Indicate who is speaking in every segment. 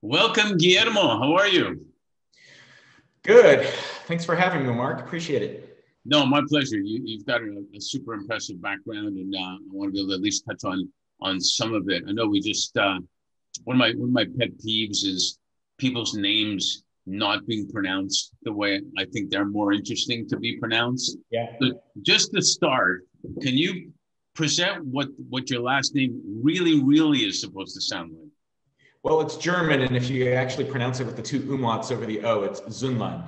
Speaker 1: Welcome, Guillermo. How are you?
Speaker 2: Good. Thanks for having me, Mark. Appreciate it.
Speaker 1: No, my pleasure. You've got a super impressive background, and I want to be able to at least touch on some of it. I know we just one of my pet peeves is people's names not being pronounced the way I think they're more interesting to be pronounced.
Speaker 2: Yeah.
Speaker 1: But just to start, can you present what your last name really is supposed to sound like?
Speaker 2: Well, it's German, and if you actually pronounce it with the two umlauts over the O, it's Zunlan.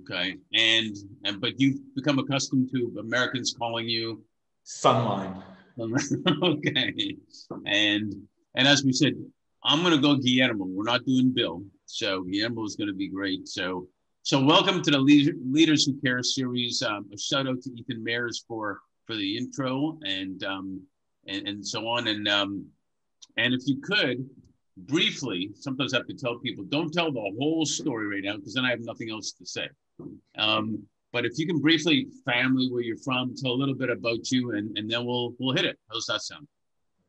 Speaker 1: Okay, and but you've become accustomed to Americans calling you
Speaker 2: Sunline.
Speaker 1: okay, and and as we said, I'm gonna go Guillermo. We're not doing Bill, so Guillermo is gonna be great. So welcome to the Leaders Who Care series. A shout out to Ethan Mayers for the intro and so on. And if you could briefly, sometimes I have to tell people, don't tell the whole story right now because then I have nothing else to say. But if you can briefly, family, where you're from, tell a little bit about you, and then we'll hit it. How's that sound?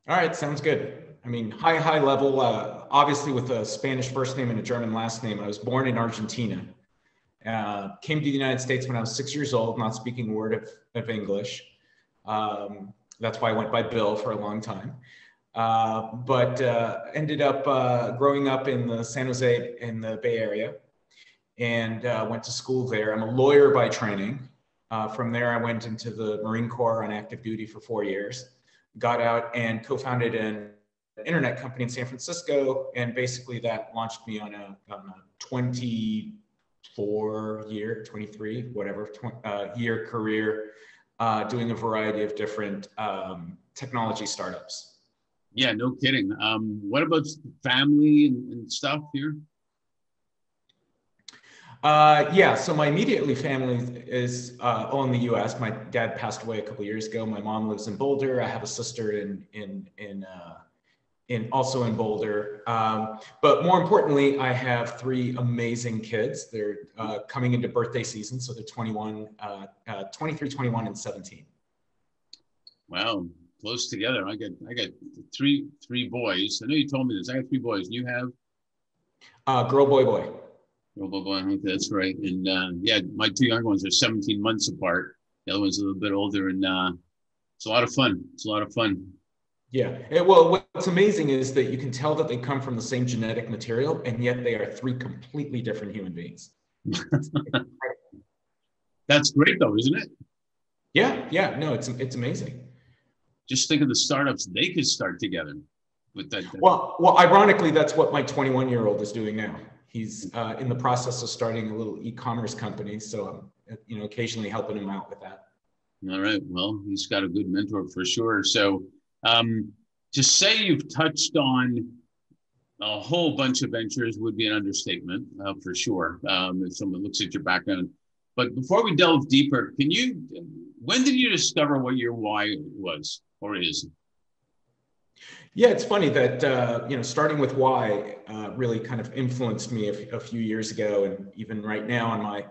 Speaker 2: All right, sounds good. I mean, high level, obviously with a Spanish first name and a German last name. I was born in Argentina. Came to the United States when I was 6 years old, not speaking a word of English. That's why I went by Bill for a long time. But ended up growing up in the San Jose in the Bay Area and went to school there. I'm a lawyer by training. From there, I went into the Marine Corps on active duty for 4 years, got out and co-founded an internet company in San Francisco. And basically that launched me on a 23 year career doing a variety of different technology startups.
Speaker 1: Yeah, no kidding. What about family and stuff here?
Speaker 2: Yeah, so my immediately family is all in the U.S. My dad passed away a couple of years ago. My mom lives in Boulder. I have a sister in also in Boulder. But more importantly, I have three amazing kids. They're coming into birthday season, so they're 21, 23, 21, and 17.
Speaker 1: Wow, close together. I got three boys. I know you told me this. I have three boys. You have
Speaker 2: Girl, boy, boy.
Speaker 1: Robo Boy. Okay, that's right. And yeah, my two younger ones are 17 months apart. The other one's a little bit older, and it's a lot of fun. It's a lot of fun.
Speaker 2: Yeah. Well, what's amazing is that you can tell that they come from the same genetic material, and yet they are three completely different human beings.
Speaker 1: That's great, though, isn't it?
Speaker 2: Yeah. Yeah. No, it's amazing.
Speaker 1: Just think of the startups they could start together with that.
Speaker 2: Well, ironically, that's what my 21-year-old is doing now. He's in the process of starting a little e-commerce company, so I'm, occasionally helping him out with that.
Speaker 1: All right. Well, he's got a good mentor for sure. So, to say you've touched on a whole bunch of ventures would be an understatement, for sure. If someone looks at your background, but before we delve deeper, when did you discover what your why was or is?
Speaker 2: Yeah, it's funny that starting with why really kind of influenced me a few years ago, and even right now on my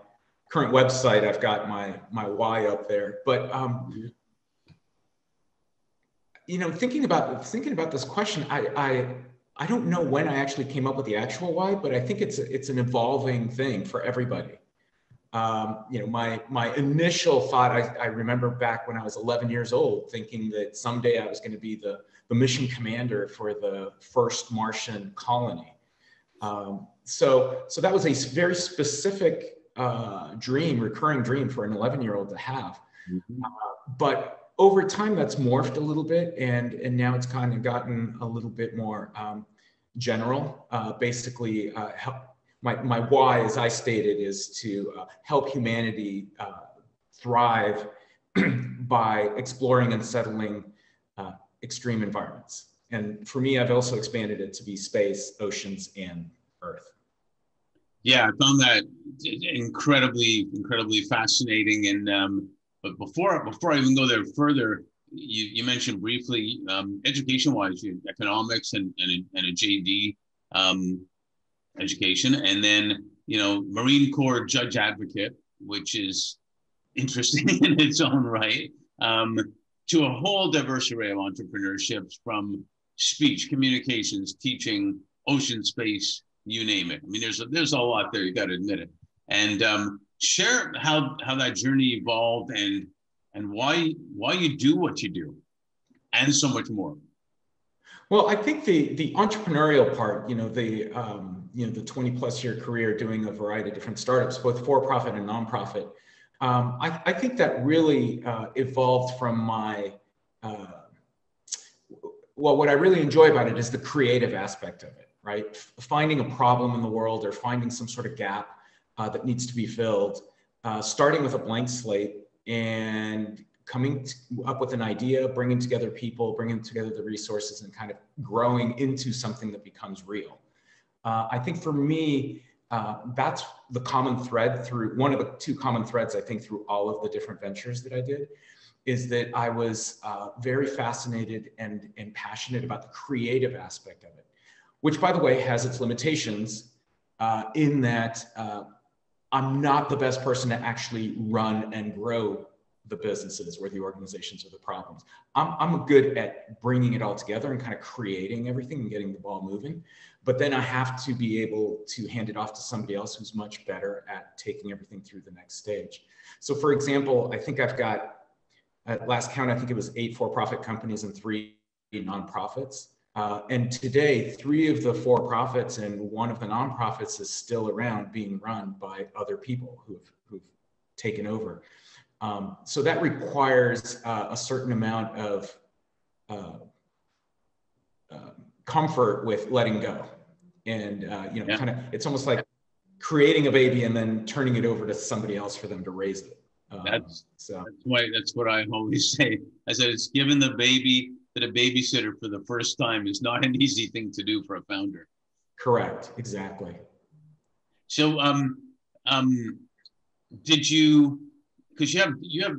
Speaker 2: current website, I've got my why up there. But thinking about this question, I don't know when I actually came up with the actual why, but I think it's an evolving thing for everybody. My initial thought, I remember back when I was 11 years old, thinking that someday I was going to be the mission commander for the first Martian colony. So that was a very specific recurring dream for an 11-year-old to have.
Speaker 1: Mm-hmm.
Speaker 2: But over time, that's morphed a little bit, and now it's kind of gotten a little bit more general. Basically, my why, as I stated, is to help humanity thrive by exploring and settling extreme environments. And for me, I've also expanded it to be space, oceans, and Earth.
Speaker 1: Yeah, I found that incredibly fascinating. And but before I even go there further, you mentioned briefly education-wise, economics and a JD education, and then Marine Corps judge advocate, which is interesting in its own right. To a whole diverse array of entrepreneurships, from speech, communications, teaching, ocean, space, you name it. I mean, there's a lot there. You got to admit it. And share how that journey evolved and why you do what you do, and so much more.
Speaker 2: Well, I think the entrepreneurial part, the 20 plus year career doing a variety of different startups, both for profit and nonprofit, I think that really evolved from my what I really enjoy about it is the creative aspect of it, right? Finding a problem in the world or finding some sort of gap that needs to be filled, starting with a blank slate and coming up with an idea, bringing together people, bringing together the resources, and kind of growing into something that becomes real. I think for me, that's the common thread through one of the two common threads, I think, through all of the different ventures that I did, is that I was very fascinated and passionate about the creative aspect of it, which, by the way, has its limitations in that I'm not the best person to actually run and grow the businesses or the organizations or the problems. I'm good at bringing it all together and kind of creating everything and getting the ball moving. But then I have to be able to hand it off to somebody else who's much better at taking everything through the next stage. So for example, I think I've got, at last count, I think it was 8 for-profit companies and 3 nonprofits. And today, 3 of the for-profits and 1 of the nonprofits is still around being run by other people who've taken over. So that requires a certain amount of comfort with letting go. And, kind of, it's almost like creating a baby and then turning it over to somebody else for them to raise it.
Speaker 1: That's what I always say. I said, it's giving the baby to the babysitter for the first time is not an easy thing to do for a founder.
Speaker 2: Correct. Exactly.
Speaker 1: So, did you, because you have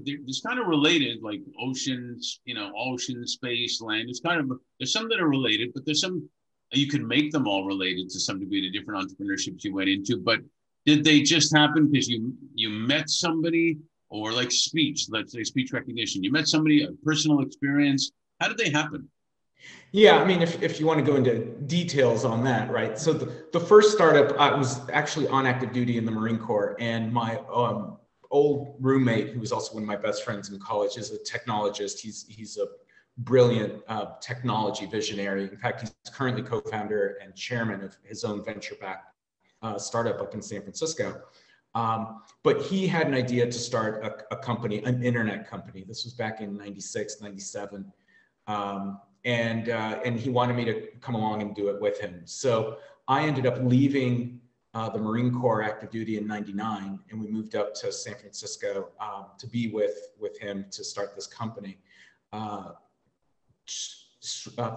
Speaker 1: it's kind of related, like oceans, ocean, space, land. There's some that are related, but there's some, you could make them all related to some degree to different entrepreneurships you went into. But did they just happen because you met somebody, or like speech, let's say speech recognition, you met somebody, a personal experience? How did they happen?
Speaker 2: Yeah, I mean, if you want to go into details on that, right? So the first startup, I was actually on active duty in the Marine Corps, and my old roommate, who was also one of my best friends in college, is a technologist. He's a brilliant technology visionary. In fact, he's currently co-founder and chairman of his own venture-backed startup up in San Francisco. But he had an idea to start a company, an internet company. This was back in 96, 97. And he wanted me to come along and do it with him. So I ended up leaving the Marine Corps active duty in 99, and we moved up to San Francisco to be with him to start this company.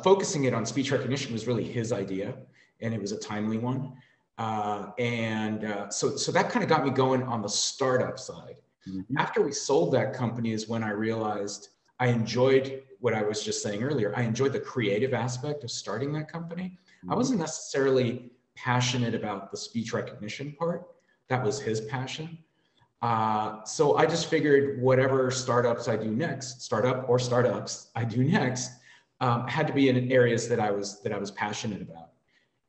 Speaker 2: Focusing it on speech recognition was really his idea, and it was a timely one. So that kind of got me going on the startup side. Mm-hmm. After we sold that company is when I realized I enjoyed what I was just saying earlier. I enjoyed the creative aspect of starting that company. Mm-hmm. I wasn't necessarily passionate about the speech recognition part. That was his passion. So I just figured whatever startups I do next, startups I do next, had to be in areas that I was passionate about.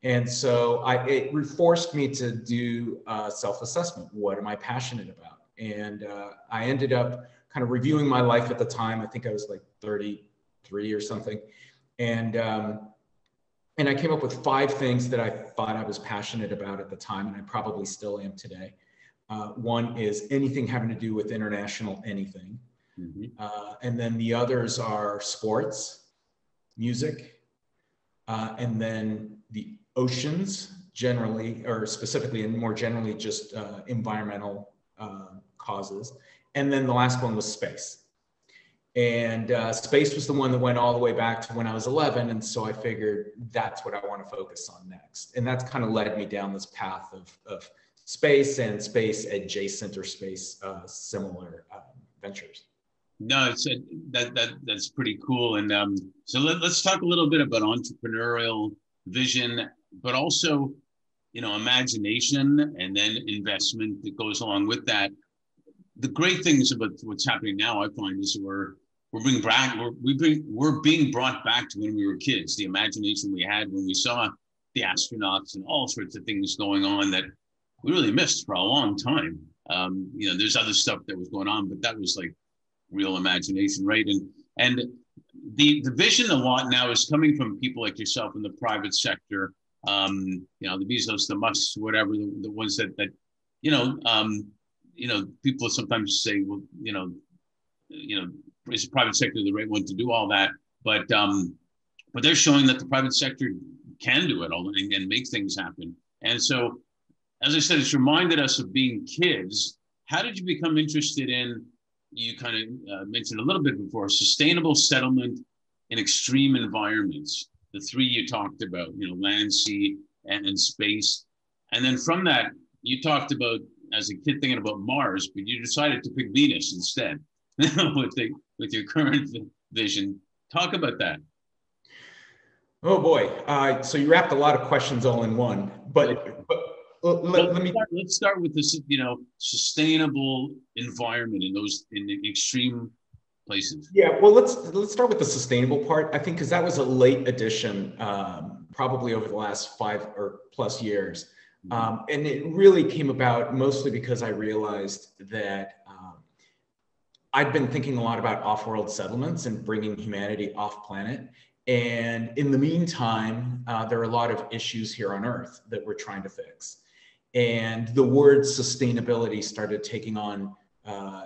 Speaker 2: And so it forced me to do self-assessment. What am I passionate about? And I ended up kind of reviewing my life at the time. I think I was like 33 or something. And I came up with 5 things that I thought I was passionate about at the time, and I probably still am today. One is anything having to do with international anything. Mm-hmm. And then the others are sports, music, and then the oceans generally, or specifically and more generally, just environmental causes. And then the last one was space. And space was the one that went all the way back to when I was 11. And so I figured that's what I want to focus on next. And that's kind of led me down this path of space and space adjacent or space similar ventures.
Speaker 1: No, that's pretty cool. And so let's talk a little bit about entrepreneurial vision, but also, imagination and then investment that goes along with that. The great things about what's happening now, I find, is we're being brought back to when we were kids. The imagination we had when we saw the astronauts and all sorts of things going on that we really missed for a long time. There's other stuff that was going on, but that was like real imagination, right? And the vision a lot now is coming from people like yourself in the private sector. The Bezos, the Musks, whatever, the ones that people sometimes say, well, is the private sector the right one to do all that? But they're showing that the private sector can do it all and make things happen. And so, as I said, it's reminded us of being kids. How did you become interested in, you kind of mentioned a little bit before, sustainable settlement in extreme environments, the three you talked about, land, sea, and space. And then from that, you talked about, as a kid, thinking about Mars, but you decided to pick Venus instead with your current vision. Talk about that.
Speaker 2: Oh boy. So you wrapped a lot of questions all in one, but let's
Speaker 1: start with this, sustainable environment in extreme places.
Speaker 2: Yeah, well, let's start with the sustainable part. I think because that was a late addition, probably over the last 5 or plus years, and it really came about mostly because I realized that I'd been thinking a lot about off-world settlements and bringing humanity off planet. And in the meantime, there are a lot of issues here on Earth that we're trying to fix. And the word sustainability started taking on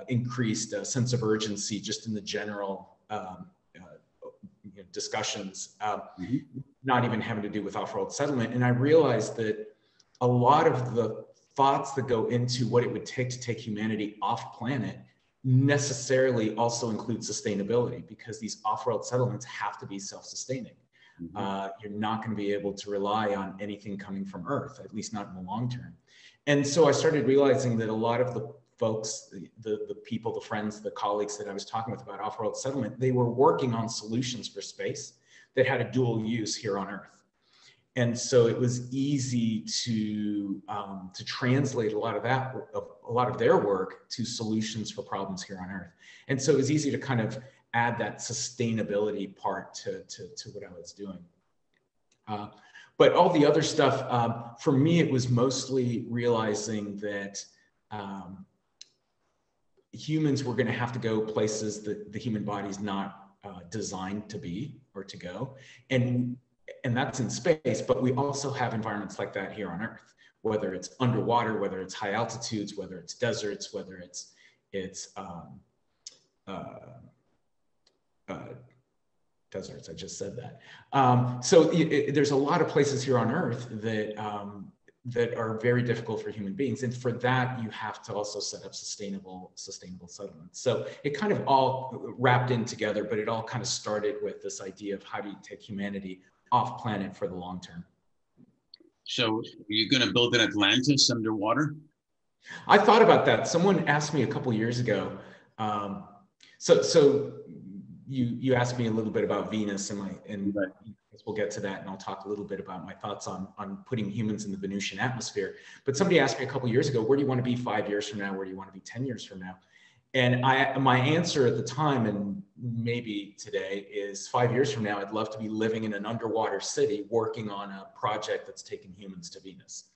Speaker 2: increased sense of urgency just in the general discussions, not even having to do with off-world settlement. And I realized that a lot of the thoughts that go into what it would take to take humanity off planet necessarily also include sustainability, because these off-world settlements have to be self-sustaining. You're not going to be able to rely on anything coming from Earth, at least not in the long term. And so I started realizing that a lot of the folks, the people, the friends, the colleagues that I was talking with about off-world settlement, they were working on solutions for space that had a dual use here on Earth. And so it was easy to translate a lot of their work to solutions for problems here on Earth. And so it was easy to kind of add that sustainability part to what I was doing. But all the other stuff, for me, it was mostly realizing that humans were going to have to go places that the human body is not designed to be or to go. And that's in space, but we also have environments like that here on Earth, whether it's underwater, whether it's high altitudes, whether it's deserts, whether it's deserts. I just said that. So there's a lot of places here on Earth that that are very difficult for human beings, and for that you have to also set up sustainable settlements. So it kind of all wrapped in together, but it all kind of started with this idea of how do you take humanity off planet for the long term.
Speaker 1: So are you going to build an Atlantis underwater?
Speaker 2: I thought about that. Someone asked me a couple years ago. So you asked me a little bit about Venus, and right. We'll get to that, and I'll talk a little bit about my thoughts on putting humans in the Venusian atmosphere. But somebody asked me a couple years ago, where do you want to be 5 years from now? Where do you want to be 10 years from now? And my answer at the time, and maybe today, is 5 years from now, I'd love to be living in an underwater city working on a project that's taking humans to Venus.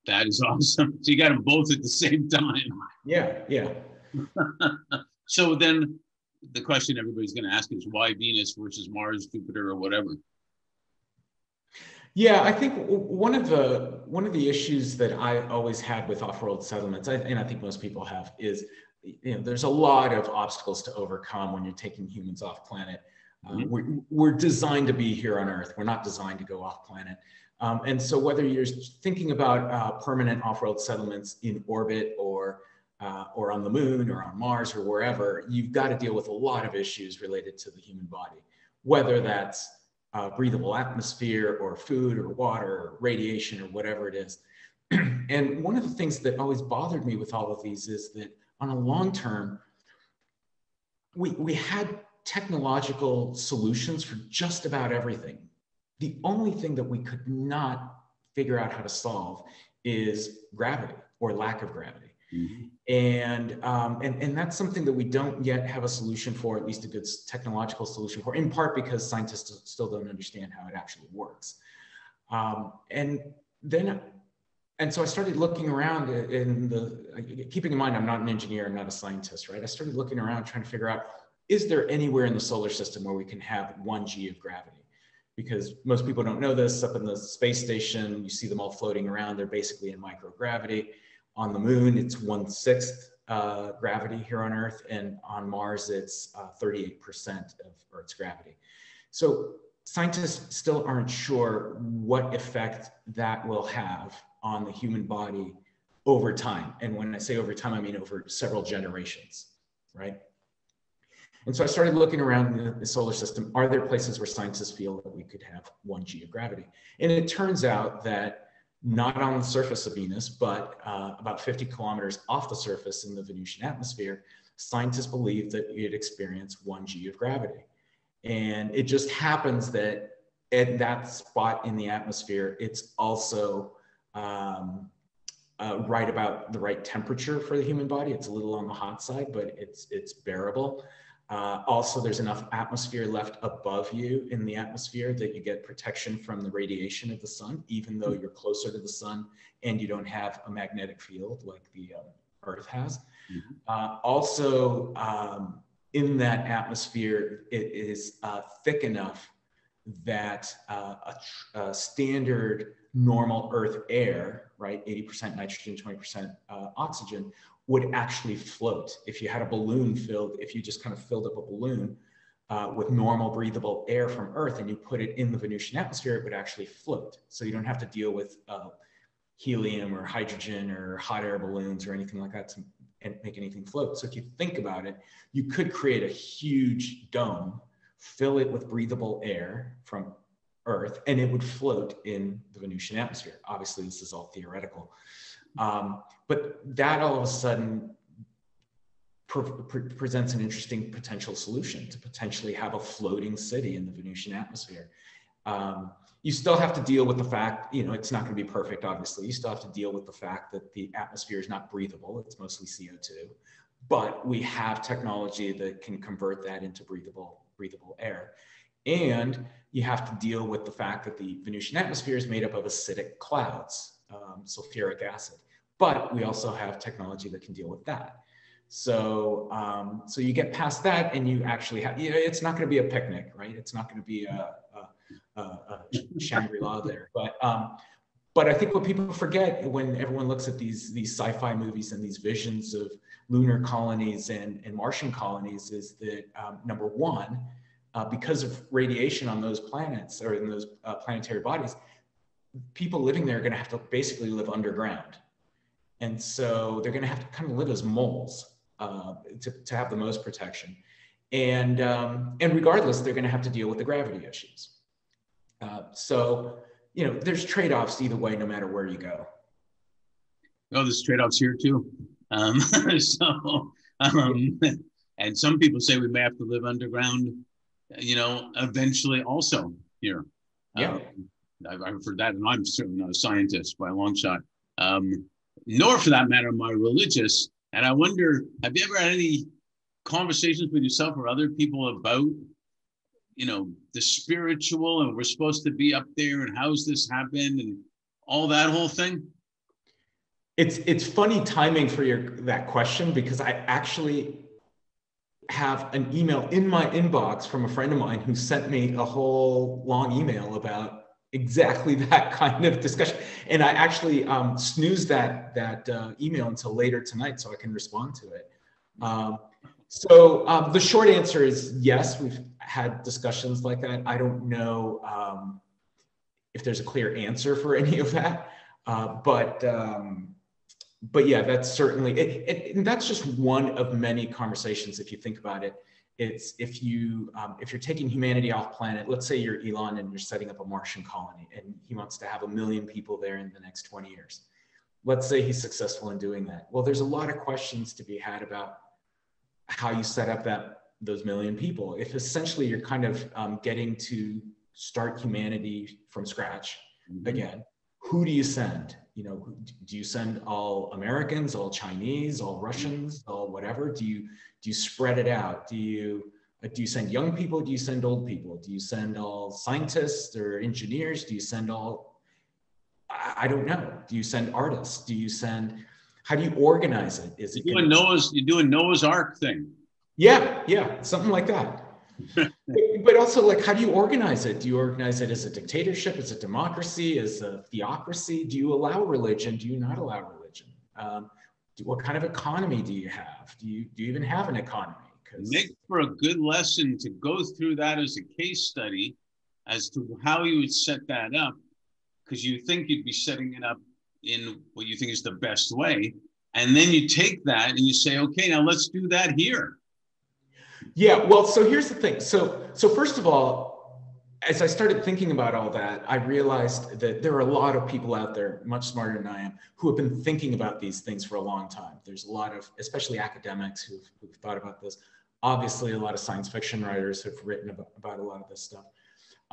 Speaker 1: That is awesome. So you got them both at the same time.
Speaker 2: Yeah.
Speaker 1: So then the question everybody's going to ask is, why Venus versus Mars, Jupiter, or whatever?
Speaker 2: Yeah, I think one of the issues that I always had with off-world settlements, and I think most people have, is there's a lot of obstacles to overcome when you're taking humans off planet. We're designed to be here on Earth. We're not designed to go off planet. And so whether you're thinking about permanent off-world settlements in orbit or on the moon or on Mars or wherever, you've got to deal with a lot of issues related to the human body, whether that's breathable atmosphere or food or water or radiation or whatever it is. And one of the things that always bothered me with all of these is that on a long term, we had technological solutions for just about everything. The only thing that we could not figure out how to solve is gravity or lack of gravity. And that's something that we don't yet have a solution for, at least a good technological solution for, in part because scientists still don't understand how it actually works. And so I started looking around keeping in mind, I'm not an engineer, I'm not a scientist, right? I started looking around trying to figure out, is there anywhere in the solar system where we can have 1G of gravity? Because most people don't know this. Up in the space station, you see them all floating around. They're basically in microgravity. On the moon, it's 1/6 gravity here on Earth. And on Mars, it's 38% of Earth's gravity. So scientists still aren't sure what effect that will have on the human body over time. And when I say over time, I mean over several generations, right? And so I started looking around the solar system. Are there places where scientists feel that we could have 1G of gravity? And it turns out that not on the surface of Venus, but about 50 kilometers off the surface in the Venusian atmosphere, scientists believe that we'd experience 1G of gravity. And it just happens that at that spot in the atmosphere, it's also right about the right temperature for the human body. It's a little on the hot side, but it's bearable. Also, there's enough atmosphere left above you in the atmosphere that you get protection from the radiation of the sun, even though you're closer to the sun and you don't have a magnetic field like the Earth has. Also, in that atmosphere, it is thick enough that a standard normal Earth air, right, 80% nitrogen, 20% oxygen, would actually float. If you had a balloon filled, if you just kind of filled up a balloon with normal breathable air from Earth and you put it in the Venusian atmosphere, it would actually float. So you don't have to deal with helium or hydrogen or hot air balloons or anything like that to make anything float. So if you think about it, you could create a huge dome, fill it with breathable air from Earth, and it would float in the Venusian atmosphere. Obviously, this is all theoretical. But that all of a sudden presents an interesting potential solution to potentially have a floating city in the Venusian atmosphere. You still have to deal with the fact, it's not going to be perfect, obviously. You still have to deal with the fact that the atmosphere is not breathable. It's mostly CO2. But we have technology that can convert that into breathable air. And you have to deal with the fact that the Venusian atmosphere is made up of acidic clouds, sulfuric acid. But we also have technology that can deal with that. So, so you get past that and you actually have, it's not going to be a picnic, right? It's not going to be a Shangri-La there. But I think what people forget when everyone looks at these sci-fi movies and these visions of lunar colonies and Martian colonies is that, number one, because of radiation on those planets or in those planetary bodies, people living there are going to have to basically live underground. And so they're going to have to kind of live as moles to have the most protection. And regardless, they're going to have to deal with the gravity issues. So, there's trade-offs either way, no matter where you go.
Speaker 1: Oh, there's trade-offs here too. And some people say we may have to live underground, eventually also here.
Speaker 2: Yeah.
Speaker 1: I've heard that, and I'm certainly not a scientist by a long shot. Nor for that matter am I religious. And I wonder, have you ever had any conversations with yourself or other people about, the spiritual and we're supposed to be up there and how's this happened and all that whole thing?
Speaker 2: It's funny timing for that question, because I actually have an email in my inbox from a friend of mine who sent me a whole long email about exactly that kind of discussion. And I actually snoozed that email until later tonight so I can respond to it. So the short answer is yes, we've had discussions like that. I don't know if there's a clear answer for any of that, but yeah, that's certainly and that's just one of many conversations. If you think about it, it's if you're taking humanity off planet, let's say you're Elon and you're setting up a Martian colony and he wants to have 1 million people there in the next 20 years. Let's say he's successful in doing that. Well, there's a lot of questions to be had about how you set up those 1 million people. If essentially you're kind of getting to start humanity from scratch again, who do you send? do you send all Americans, all Chinese, all Russians, all whatever? Do you spread it out? Do you send young people? Do you send old people? Do you send all scientists or engineers? Do you send all, I don't know. Do you send artists? How do you organize it? Is it
Speaker 1: you're doing Noah's Ark thing?
Speaker 2: Yeah, something like that. but also, like, how do you organize it? Do you organize it as a dictatorship, as a democracy, as a theocracy? Do you allow religion? Do you not allow religion? What kind of economy do you have? Do you even have an economy?
Speaker 1: Make for a good lesson to go through that as a case study as to how you would set that up, because you think you'd be setting it up in what you think is the best way. And then you take that and you say, okay, now let's do that here.
Speaker 2: Yeah, well, so here's the thing. So first of all, as I started thinking about all that, I realized that there are a lot of people out there, much smarter than I am, who have been thinking about these things for a long time. There's a lot of, especially academics who've thought about this. Obviously, a lot of science fiction writers have written about a lot of this stuff.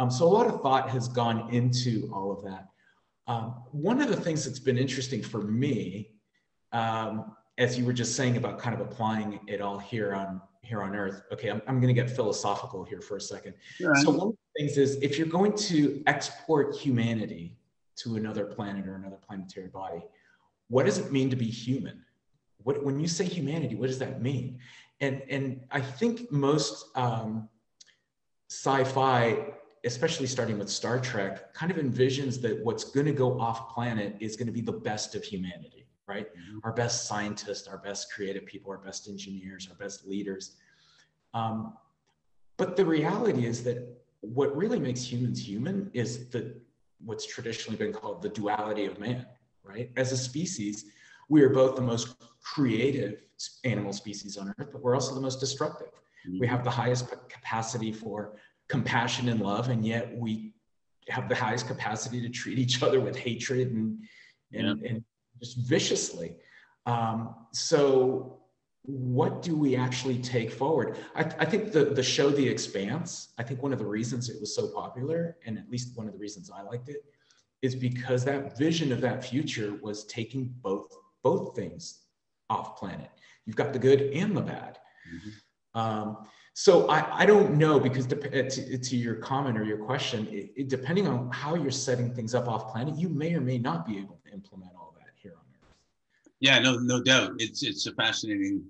Speaker 2: So a lot of thought has gone into all of that. One of the things that's been interesting for me, as you were just saying about kind of applying it all here on Earth. Okay, I'm going to get philosophical here for a second. Right. So one of the things is, if you're going to export humanity to another planet or another planetary body, what does it mean to be human? When you say humanity, what does that mean? And I think most sci-fi, especially starting with Star Trek, kind of envisions that what's going to go off planet is going to be the best of humanity, right? Mm-hmm. Our best scientists, our best creative people, our best engineers, our best leaders. But the reality is that what really makes humans human is what's traditionally been called the duality of man, right? As a species, we are both the most creative animal species on Earth, but we're also the most destructive. Mm-hmm. We have the highest capacity for compassion and love, and yet we have the highest capacity to treat each other with hatred and just viciously. So what do we actually take forward? I think the show The Expanse, I think one of the reasons it was so popular, and at least one of the reasons I liked it, is because that vision of that future was taking both things off planet. You've got the good and the bad. Mm-hmm. So I don't know, because to your comment or your question, depending on how you're setting things up off planet, you may or may not be able to implement all that here on Earth.
Speaker 1: Yeah, no doubt. It's a fascinating,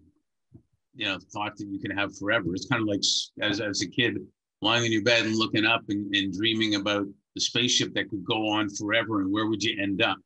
Speaker 1: thought that you can have forever. It's kind of like as a kid lying in your bed and looking up and dreaming about the spaceship that could go on forever, and where would you end up?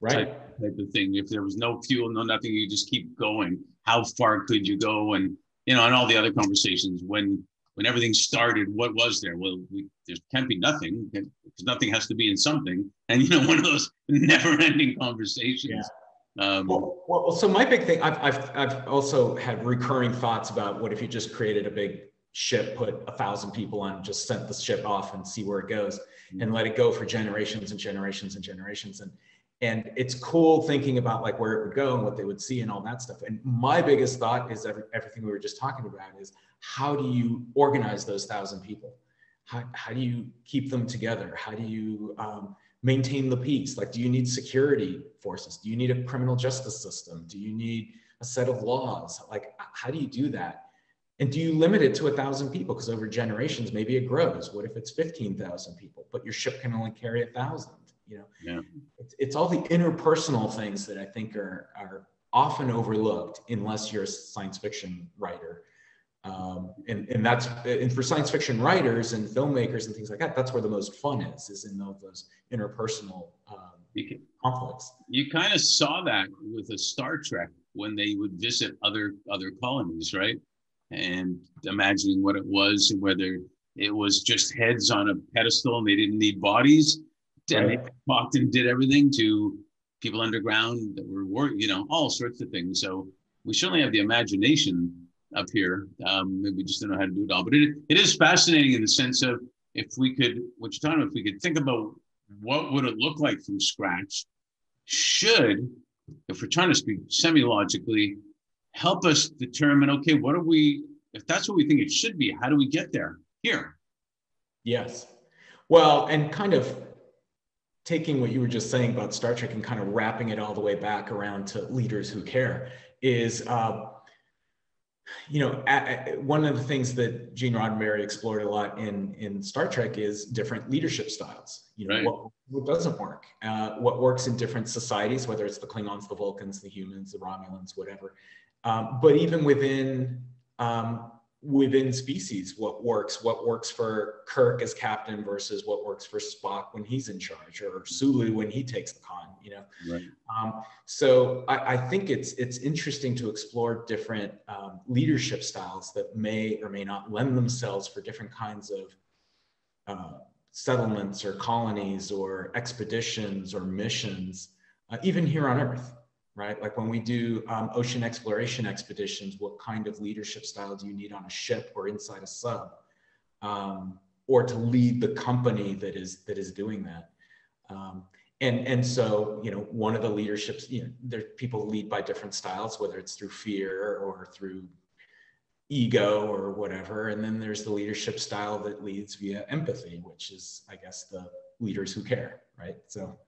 Speaker 2: Right.
Speaker 1: Type of thing. If there was no fuel, no nothing, you just keep going. How far could you go? And and all the other conversations, when everything started, what was there? Well, there can't be nothing, because nothing has to be in something. And one of those never-ending conversations.
Speaker 2: Yeah. Well, so my big thing, I've also had recurring thoughts about, what if you just created a big ship, put 1,000 people on, just sent the ship off and see where it goes, and let it go for generations and generations and generations. And it's cool thinking about like where it would go and what they would see and all that stuff. And my biggest thought is everything we were just talking about is, how do you organize those 1,000 people? How do you keep them together? How do you maintain the peace? Like, do you need security forces? Do you need a criminal justice system? Do you need a set of laws? Like, how do you do that? And do you limit it to 1,000 people? Because over generations, maybe it grows. What if it's 15,000 people, but your ship can only carry 1,000?
Speaker 1: Yeah.
Speaker 2: It's all the interpersonal things that I think are often overlooked, unless you're a science fiction writer. And for science fiction writers and filmmakers and things like that, that's where the most fun is in those interpersonal conflicts.
Speaker 1: You kind of saw that with a Star Trek when they would visit other colonies, right? And imagining what it was, and whether it was just heads on a pedestal and they didn't need bodies. And they talked and did everything, to people underground that were, all sorts of things. So we certainly have the imagination up here. We just don't know how to do it all. But it is fascinating in the sense of, if we could think about what would it look like from scratch, if we're trying to speak semi-logically, help us determine, okay, if that's what we think it should be, how do we get there here?
Speaker 2: Yes. Well, and kind of taking what you were just saying about Star Trek and kind of wrapping it all the way back around to leaders who care is, one of the things that Gene Roddenberry explored a lot in Star Trek is different leadership styles.
Speaker 1: Right.
Speaker 2: What doesn't work, what works in different societies, whether it's the Klingons, the Vulcans, the humans, the Romulans, whatever. But even within species, what works for Kirk as captain versus what works for Spock when he's in charge, or Sulu when he takes the con,
Speaker 1: Right.
Speaker 2: So I think it's interesting to explore different leadership styles that may or may not lend themselves for different kinds of settlements or colonies or expeditions or missions, even here on Earth. Right? Like when we do ocean exploration expeditions, what kind of leadership style do you need on a ship or inside a sub, or to lead the company that is doing that? And so, one of the leaderships, there people lead by different styles, whether it's through fear or through ego or whatever. And then there's the leadership style that leads via empathy, which is, I guess, the leaders who care, right? So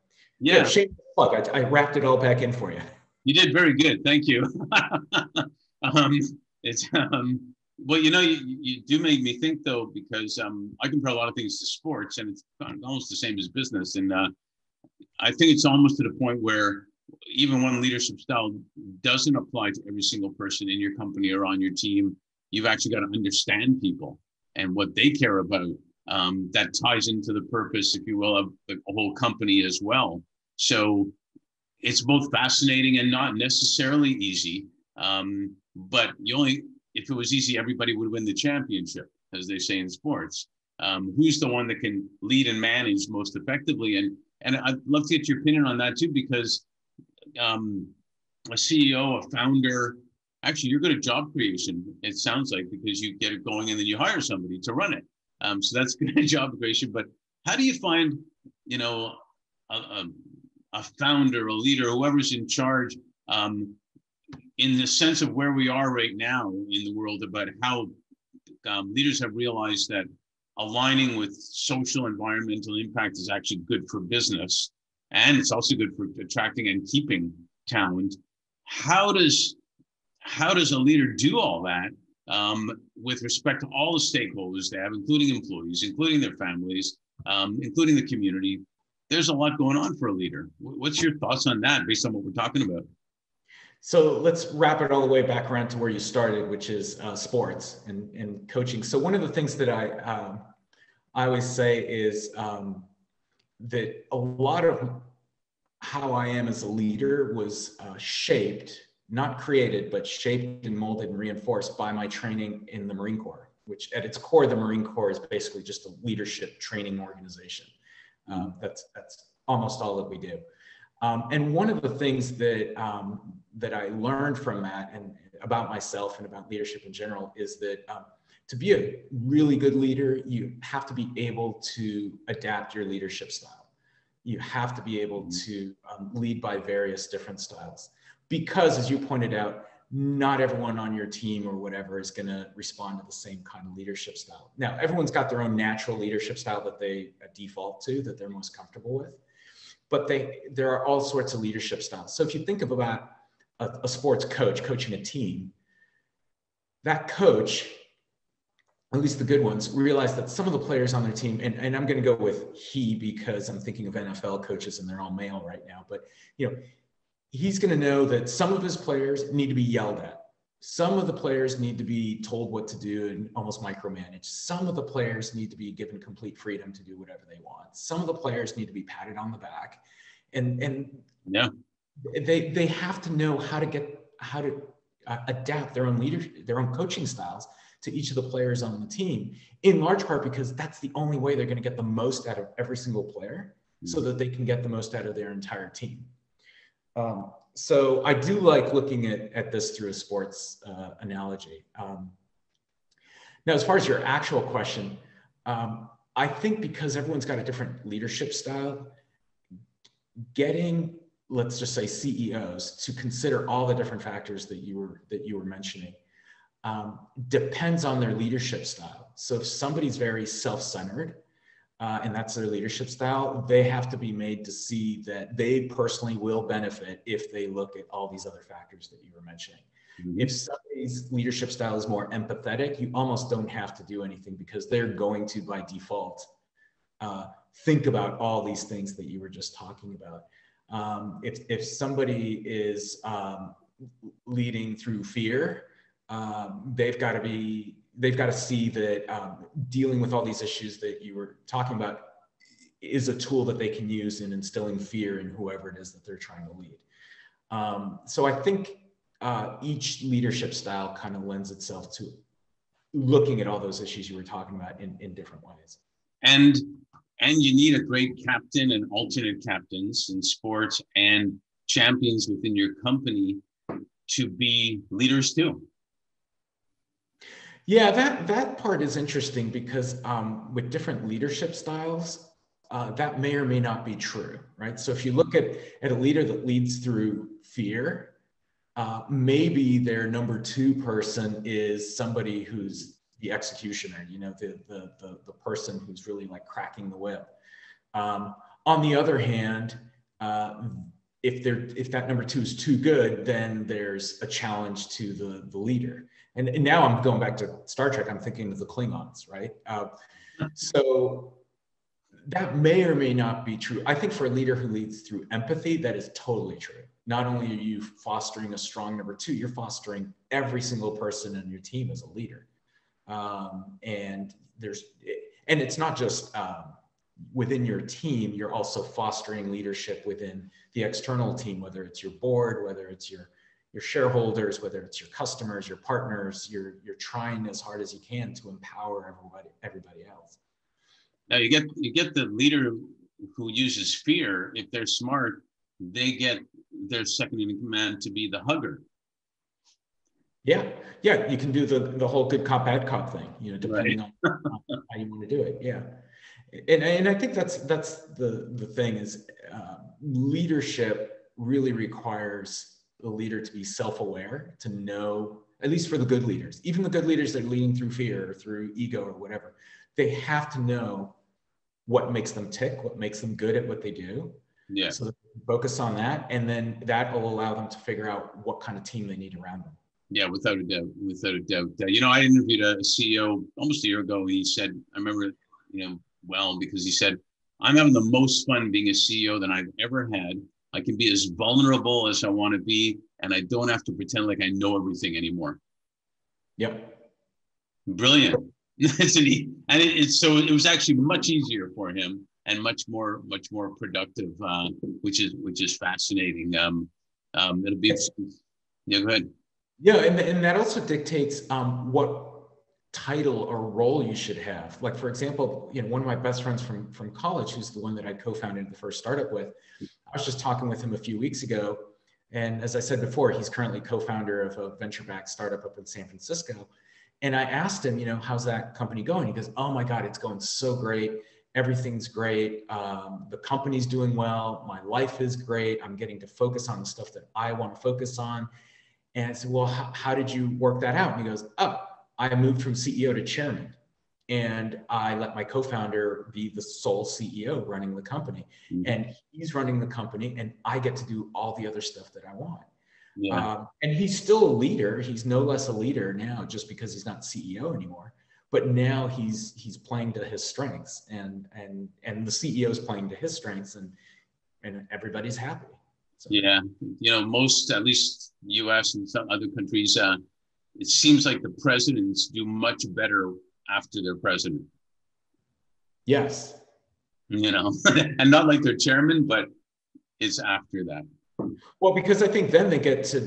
Speaker 2: yeah, shameless plug. I wrapped it all back in for you.
Speaker 1: You did very good. Thank you. Well, you do make me think though, because I compare a lot of things to sports, and it's almost the same as business. And I think it's almost to the point where even one leadership style doesn't apply to every single person in your company or on your team. You've actually got to understand people and what they care about. That ties into the purpose, if you will, of the whole company as well. So it's both fascinating and not necessarily easy. But if it was easy, everybody would win the championship, as they say in sports. Who's the one that can lead and manage most effectively? And I'd love to get your opinion on that too, because a CEO, a founder, actually you're good at job creation, it sounds like, because you get it going and then you hire somebody to run it. So that's good at job creation. But how do you find, a founder, a leader, whoever's in charge, in the sense of where we are right now in the world, about how leaders have realized that aligning with social environmental impact is actually good for business, and it's also good for attracting and keeping talent. How does a leader do all that with respect to all the stakeholders they have, including employees, including their families, including the community? There's a lot going on for a leader. What's your thoughts on that based on what we're talking about?
Speaker 2: So let's wrap it all the way back around to where you started, which is sports and coaching. So one of the things that I always say is that a lot of how I am as a leader was shaped, not created, but shaped and molded and reinforced by my training in the Marine Corps, which at its core, the Marine Corps is basically just a leadership training organization. That's almost all that we do. And one of the things that I learned from that and about myself and about leadership in general is that to be a really good leader, you have to be able to adapt your leadership style. You have to be able to lead by various different styles, because as you pointed out, not everyone on your team or whatever is going to respond to the same kind of leadership style. Now, everyone's got their own natural leadership style that they default to, that they're most comfortable with, but there are all sorts of leadership styles. So if you think about a sports coach coaching a team, that coach, at least the good ones, realize that some of the players on their team, and I'm going to go with he because I'm thinking of NFL coaches and they're all male right now, but he's going to know that some of his players need to be yelled at. Some of the players need to be told what to do and almost micromanaged. Some of the players need to be given complete freedom to do whatever they want. Some of the players need to be patted on the back, and yeah, they have to know how to adapt their own leadership, their own coaching styles to each of the players on the team, in large part because that's the only way they're going to get the most out of every single player, so that they can get the most out of their entire team. So I do like looking at this through a sports analogy. Now, as far as your actual question, I think because everyone's got a different leadership style, getting, let's just say, CEOs to consider all the different factors that you were mentioning depends on their leadership style. So if somebody's very self-centered, and that's their leadership style, they have to be made to see that they personally will benefit if they look at all these other factors that you were mentioning.
Speaker 1: Mm-hmm.
Speaker 2: If somebody's leadership style is more empathetic, you almost don't have to do anything because they're going to, by default, think about all these things that you were just talking about. If somebody is leading through fear, they've got to see that dealing with all these issues that you were talking about is a tool that they can use in instilling fear in whoever it is that they're trying to lead. So I think each leadership style kind of lends itself to looking at all those issues you were talking about in different ways.
Speaker 1: And you need a great captain and alternate captains in sports and champions within your company to be leaders too.
Speaker 2: Yeah, that part is interesting because with different leadership styles, that may or may not be true, right? So if you look at a leader that leads through fear, maybe their number two person is somebody who's the executioner, the person who's really like cracking the whip. On the other hand, if that number two is too good, then there's a challenge to the leader. And now I'm going back to Star Trek. I'm thinking of the Klingons, right? So that may or may not be true. I think for a leader who leads through empathy, that is totally true. Not only are you fostering a strong number two, you're fostering every single person in your team as a leader. And it's not just within your team, you're also fostering leadership within the external team, whether it's your board, whether it's your shareholders, whether it's your customers, your partners. You're trying as hard as you can to empower everybody else.
Speaker 1: Now you get the leader who uses fear. If they're smart, they get their second in command to be the hugger.
Speaker 2: Yeah, you can do the whole good cop, bad cop thing, depending on how you want to do it. Yeah, and I think that's the thing is leadership really requires the leader to be self-aware, to know, at least for the good leaders, even the good leaders that are leading through fear or through ego or whatever, they have to know what makes them tick, what makes them good at what they do.
Speaker 1: Yeah.
Speaker 2: So focus on that, and then that will allow them to figure out what kind of team they need around them.
Speaker 1: Yeah, without a doubt. I interviewed a CEO almost a year ago. He said, I remember, well, because he said, I'm having the most fun being a CEO that I've ever had. I can be as vulnerable as I want to be, and I don't have to pretend like I know everything anymore.
Speaker 2: Yep.
Speaker 1: Brilliant. So it was actually much easier for him and much more productive, which is fascinating. It'll be interesting. Yeah, go ahead.
Speaker 2: Yeah, and that also dictates what title or role you should have. Like, for example, one of my best friends from college, who's the one that I co-founded the first startup with, I was just talking with him a few weeks ago. And as I said before, he's currently co-founder of a venture-backed startup up in San Francisco. And I asked him, how's that company going? He goes, oh my God, it's going so great. Everything's great. The company's doing well. My life is great. I'm getting to focus on the stuff that I want to focus on. And I said, well, how did you work that out? And he goes, I moved from CEO to chairman, and I let my co-founder be the sole CEO running the company. Mm-hmm. And he's running the company, and I get to do all the other stuff that I want. Yeah. And he's still a leader. He's no less a leader now just because he's not CEO anymore. But now he's playing to his strengths, and the CEO is playing to his strengths, and everybody's happy. So.
Speaker 1: Yeah, most, at least U.S. and some other countries, it seems like the presidents do much better after they're president.
Speaker 2: Yes.
Speaker 1: And not like they're chairman, but it's after that.
Speaker 2: Well, because I think then they get to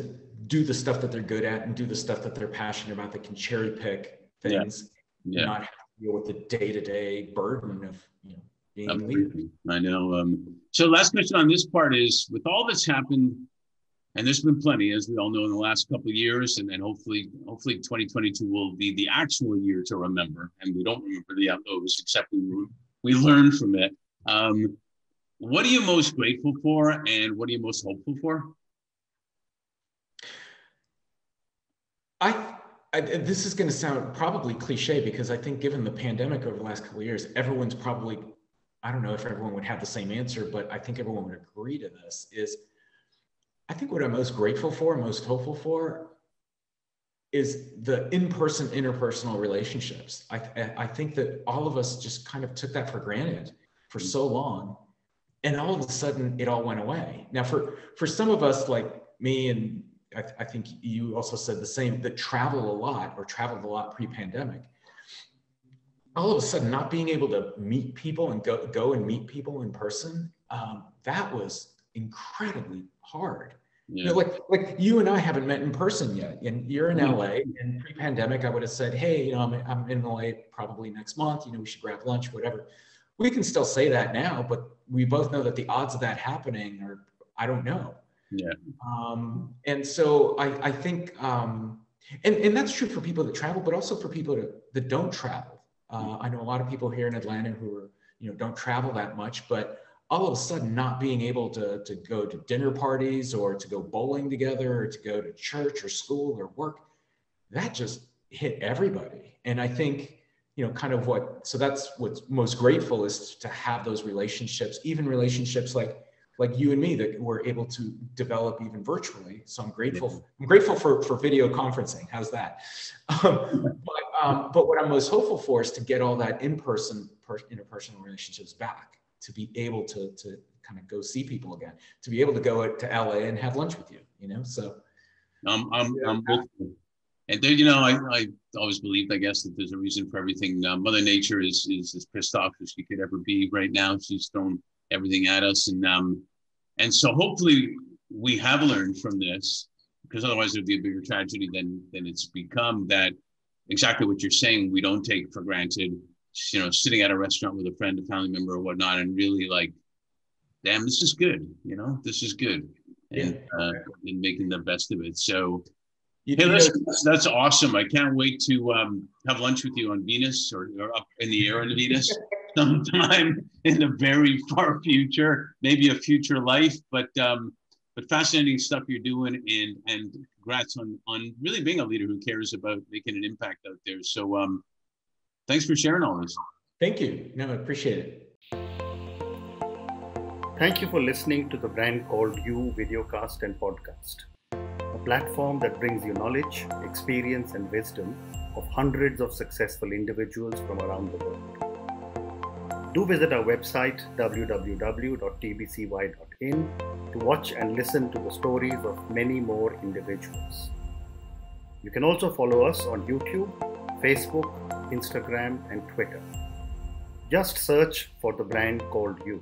Speaker 2: do the stuff that they're good at and do the stuff that they're passionate about. They can cherry pick things, and not have to deal with the day-to-day burden of being a leader.
Speaker 1: I know. So last question on this part is, with all that's happened, and there's been plenty, as we all know, in the last couple of years, and hopefully 2022 will be the actual year to remember. And we don't remember the outgoes, except we learn from it. What are you most grateful for, and what are you most hopeful for?
Speaker 2: This is going to sound probably cliche, because I think given the pandemic over the last couple of years, everyone's probably I don't know if everyone would have the same answer, but I think everyone would agree to this, is I think what I'm most grateful for, most hopeful for, is the in-person, interpersonal relationships. I think that all of us just kind of took that for granted for so long, and all of a sudden it all went away. Now, for some of us like me, and I think you also said the same, that traveled a lot pre-pandemic, all of a sudden not being able to meet people and go and meet people in person, that was incredibly hard.
Speaker 1: Yeah.
Speaker 2: Like you and I haven't met in person yet, and you're in LA. And pre-pandemic, I would have said, hey, I'm in LA probably next month. We should grab lunch, whatever. We can still say that now, but we both know that the odds of that happening are, I don't know.
Speaker 1: Yeah.
Speaker 2: And so I think, and that's true for people that travel, but also for people that don't travel. I know a lot of people here in Atlanta who are, don't travel that much, but all of a sudden not being able to go to dinner parties or to go bowling together or to go to church or school or work, that just hit everybody. And I think, so that's what's most grateful, is to have those relationships, even relationships like you and me, that we're able to develop even virtually. So I'm grateful. I'm grateful for video conferencing. How's that? But what I'm most hopeful for is to get all that interpersonal relationships back, to be able to kind of go see people again, to be able to go to LA and have lunch with you, So
Speaker 1: I'm hopeful. And then, I always believed, I guess, that there's a reason for everything. Mother Nature is as pissed off as she could ever be right now. She's thrown everything at us. And so hopefully we have learned from this, because otherwise it would be a bigger tragedy than it's become, that exactly what you're saying, we don't take for granted, sitting at a restaurant with a friend, a family member or whatnot, and really like, damn, this is good. This is good. And making the best of it. So, hey, that's awesome. I can't wait to have lunch with you on Venus or up in the air on Venus sometime in the very far future, maybe a future life. But fascinating stuff you're doing, and congrats on really being a leader who cares about making an impact out there. So thanks for sharing all this.
Speaker 2: Thank you. No, I appreciate it.
Speaker 3: Thank you for listening to the Brand Called You videocast and podcast, a platform that brings you knowledge, experience, and wisdom of hundreds of successful individuals from around the world. Do visit our website www.tbcy.in to watch and listen to the stories of many more individuals. You can also follow us on YouTube, Facebook, Instagram, and Twitter. Just search for the Brand Called You.